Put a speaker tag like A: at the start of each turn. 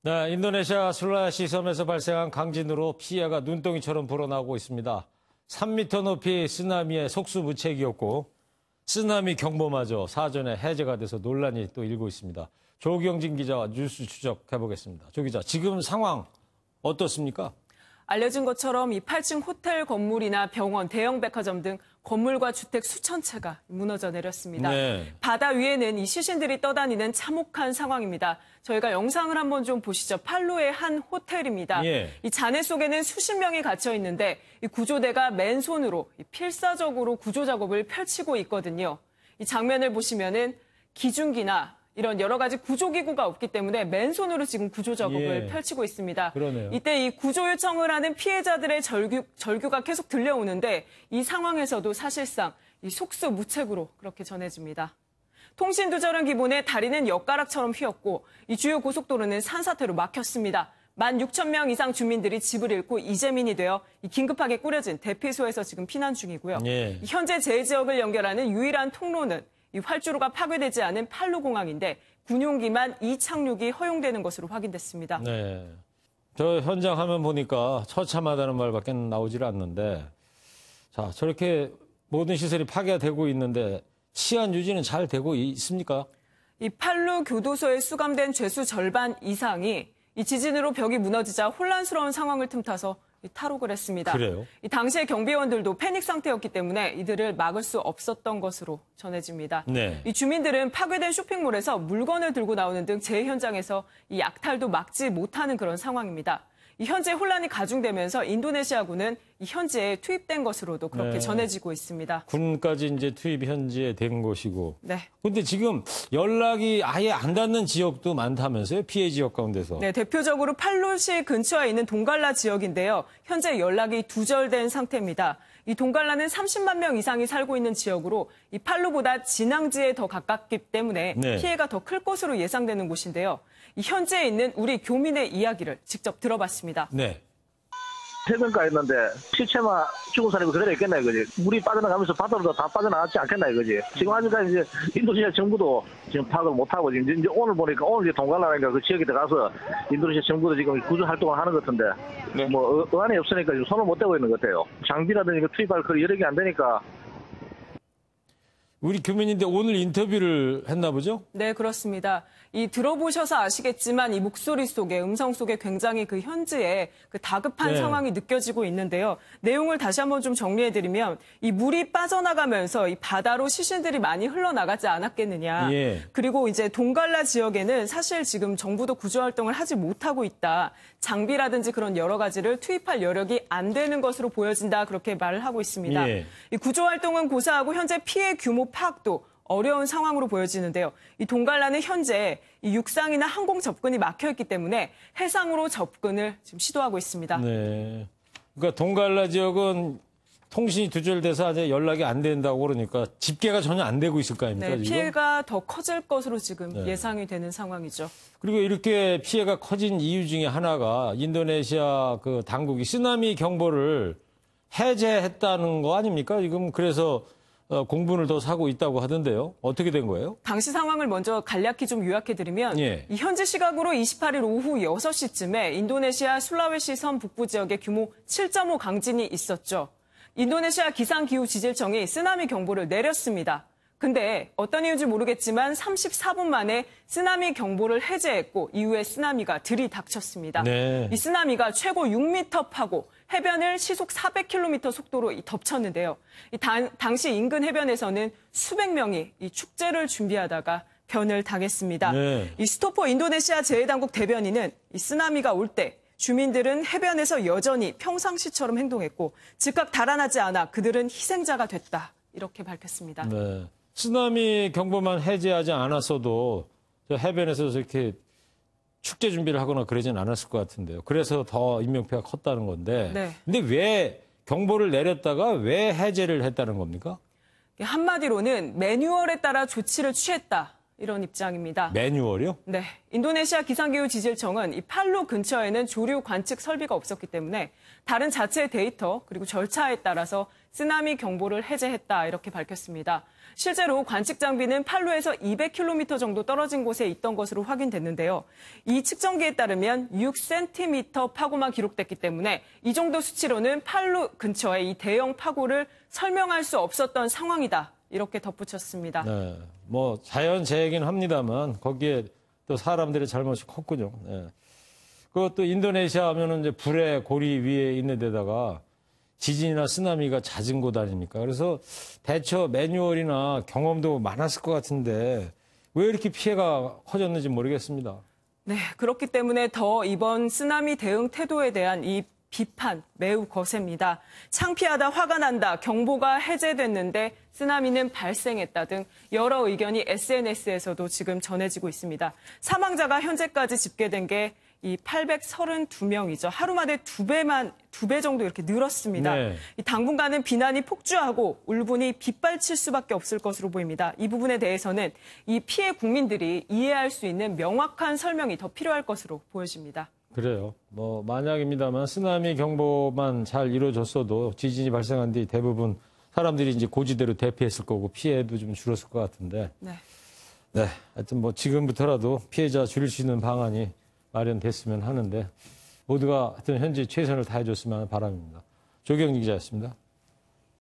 A: 네, 인도네시아 술라시 섬에서 발생한 강진으로 피해가 눈덩이처럼 불어나오고 있습니다. 3m 높이 쓰나미의 속수무책이었고 쓰나미 경보마저 사전에 해제가 돼서 논란이 또 일고 있습니다. 조경진 기자와 뉴스 추적해보겠습니다. 조 기자, 지금 상황 어떻습니까?
B: 알려진 것처럼 이 8층 호텔 건물이나 병원, 대형 백화점 등 건물과 주택 수천 채가 무너져 내렸습니다.
A: 네.
B: 바다 위에는 이 시신들이 떠다니는 참혹한 상황입니다. 저희가 영상을 한번 좀 보시죠. 팔루의 한 호텔입니다.
A: 예.
B: 이 잔해 속에는 수십 명이 갇혀 있는데 이 구조대가 맨손으로 필사적으로 구조 작업을 펼치고 있거든요. 이 장면을 보시면은 기중기나 이런 여러 가지 구조기구가 없기 때문에 맨손으로 지금 구조 작업을 펼치고 있습니다.
A: 그러네요.
B: 이때 이 구조 요청을 하는 피해자들의 절규가 계속 들려오는데 이 상황에서도 사실상 이 속수무책으로 그렇게 전해집니다. 통신 두절은 기본에 다리는 엿가락처럼 휘었고 이 주요 고속도로는 산사태로 막혔습니다. 16,000명 이상 주민들이 집을 잃고 이재민이 되어 긴급하게 꾸려진 대피소에서 지금 피난 중이고요.
A: 예.
B: 현재 제 지역을 연결하는 유일한 통로는 이 활주로가 파괴되지 않은 팔루공항인데 군용기만 이착륙이 허용되는 것으로 확인됐습니다.
A: 네, 저 현장 화면 보니까 처참하다는 말밖에 나오질 않는데, 자, 저렇게 모든 시설이 파괴가 되고 있는데 치안 유지는 잘 되고 있습니까?
B: 이 팔루 교도소에 수감된 죄수 절반 이상이 이 지진으로 벽이 무너지자 혼란스러운 상황을 틈타서 탈옥을 했습니다.
A: 그래요?
B: 이 당시에 경비원들도 패닉 상태였기 때문에 이들을 막을 수 없었던 것으로 전해집니다.
A: 네.
B: 이 주민들은 파괴된 쇼핑몰에서 물건을 들고 나오는 등 재해 현장에서 이 약탈도 막지 못하는 그런 상황입니다. 이 현재 혼란이 가중되면서 인도네시아군은 이 현지에 투입된 것으로도 그렇게 전해지고 있습니다.
A: 군까지 이제 투입 현지에 된 것이고.
B: 네.
A: 근데 지금 연락이 아예 안 닿는 지역도 많다면서요? 피해 지역 가운데서.
B: 네, 대표적으로 팔루시 근처에 있는 동갈라 지역인데요. 현재 연락이 두절된 상태입니다. 이 동갈라는 30만 명 이상이 살고 있는 지역으로 이 팔루보다 진앙지에 더 가깝기 때문에 피해가 더 클 것으로 예상되는 곳인데요. 이 현지에 있는 우리 교민의 이야기를 직접 들어봤습니다.
A: 네.
C: 해변가에 있는데 시체만 죽은 사람이 그대로 있겠나 이거지. 물이 빠져나가면서 바다로 다 빠져나갔지 않겠나 이거지. 지금 아직까지 이제 인도네시아 정부도 지금 파악을 못하고 이제 오늘 보니까 오늘 이제 동갈라니까 그 지역에 들어가서 인도네시아 정부도 지금 구조 활동을 하는 것 같은데 뭐 의안이 없으니까 지금 손을 못 대고 있는 것 같아요. 장비라든지 투입할 그 여력이 안 되니까.
A: 우리 교민인데 오늘 인터뷰를 했나 보죠?
B: 네, 그렇습니다. 이 들어보셔서 아시겠지만 이 목소리 속에, 음성 속에 굉장히 그 현지의 그 다급한 상황이 느껴지고 있는데요. 내용을 다시 한번 좀 정리해드리면 이 물이 빠져나가면서 이 바다로 시신들이 많이 흘러나가지 않았겠느냐. 그리고 이제 동갈라 지역에는 사실 지금 정부도 구조활동을 하지 못하고 있다. 장비라든지 그런 여러 가지를 투입할 여력이 안 되는 것으로 보여진다. 그렇게 말을 하고 있습니다. 이 구조활동은 고사하고 현재 피해 규모 파악도 어려운 상황으로 보여지는데요. 이 동갈라는 현재 이 육상이나 항공 접근이 막혀있기 때문에 해상으로 접근을 지금 시도하고 있습니다.
A: 네. 그러니까 동갈라 지역은 통신이 두절돼서 아직 연락이 안 된다고 그러니까 집계가 전혀 안 되고 있을 거 아닙니까?
B: 네, 피해가 더 커질 것으로 지금 예상이 되는 상황이죠.
A: 그리고 이렇게 피해가 커진 이유 중에 하나가 인도네시아 그 당국이 쓰나미 경보를 해제했다는 거 아닙니까? 지금 그래서 공분을 더 사고 있다고 하던데요. 어떻게 된 거예요?
B: 당시 상황을 먼저 간략히 좀 요약해드리면 이 현지 시각으로 28일 오후 6시쯤에 인도네시아 술라웨시 섬 북부 지역에 규모 7.5 강진이 있었죠. 인도네시아 기상기후지질청이 쓰나미 경보를 내렸습니다. 근데 어떤 이유인지 모르겠지만 34분 만에 쓰나미 경보를 해제했고 이후에 쓰나미가 들이닥쳤습니다. 이 쓰나미가 최고 6m 파고 해변을 시속 400km 속도로 덮쳤는데요. 당시 인근 해변에서는 수백 명이 이 축제를 준비하다가 변을 당했습니다. 이 스토퍼 인도네시아 재해당국 대변인은 이 쓰나미가 올 때 주민들은 해변에서 여전히 평상시처럼 행동했고 즉각 달아나지 않아 그들은 희생자가 됐다. 이렇게 밝혔습니다.
A: 네. 쓰나미 경보만 해제하지 않았어도 저 해변에서 이렇게 축제 준비를 하거나 그러진 않았을 것 같은데요. 그래서 더 인명피해가 컸다는 건데. 근데 왜 경보를 내렸다가 왜 해제를 했다는 겁니까?
B: 한마디로는 매뉴얼에 따라 조치를 취했다. 이런 입장입니다.
A: 매뉴얼이요?
B: 네, 인도네시아 기상기후지질청은 이 팔루 근처에는 조류 관측 설비가 없었기 때문에 다른 자체 데이터 그리고 절차에 따라서 쓰나미 경보를 해제했다 이렇게 밝혔습니다. 실제로 관측 장비는 팔루에서 200km 정도 떨어진 곳에 있던 것으로 확인됐는데요. 이 측정기에 따르면 6cm 파고만 기록됐기 때문에 이 정도 수치로는 팔루 근처의 이 대형 파고를 설명할 수 없었던 상황이다. 이렇게 덧붙였습니다.
A: 네, 뭐 자연재해긴 합니다만 거기에 또 사람들의 잘못이 컸군요. 네. 그것도 인도네시아 하면은 이제 불의 고리 위에 있는 데다가 지진이나 쓰나미가 잦은 곳 아닙니까? 그래서 대처 매뉴얼이나 경험도 많았을 것 같은데 왜 이렇게 피해가 커졌는지 모르겠습니다.
B: 네, 그렇기 때문에 더 이번 쓰나미 대응 태도에 대한 이 비판 매우 거셉니다. 창피하다, 화가 난다, 경보가 해제됐는데 쓰나미는 발생했다 등 여러 의견이 SNS에서도 지금 전해지고 있습니다. 사망자가 현재까지 집계된 게 이 832명이죠. 하루 만에 두 배 정도 이렇게 늘었습니다.
A: 네.
B: 당분간은 비난이 폭주하고 울분이 빗발칠 수밖에 없을 것으로 보입니다. 이 부분에 대해서는 이 피해 국민들이 이해할 수 있는 명확한 설명이 더 필요할 것으로 보여집니다.
A: 그래요. 뭐 만약입니다만 쓰나미 경보만 잘 이루어졌어도 지진이 발생한 뒤 대부분 사람들이 이제 고지대로 대피했을 거고 피해도 좀 줄었을 것 같은데.
B: 네.
A: 네. 하여튼 뭐 지금부터라도 피해자 줄일 수 있는 방안이 마련됐으면 하는데 모두가 하여튼 현재 최선을 다해줬으면 하는 바람입니다. 조경진 기자였습니다.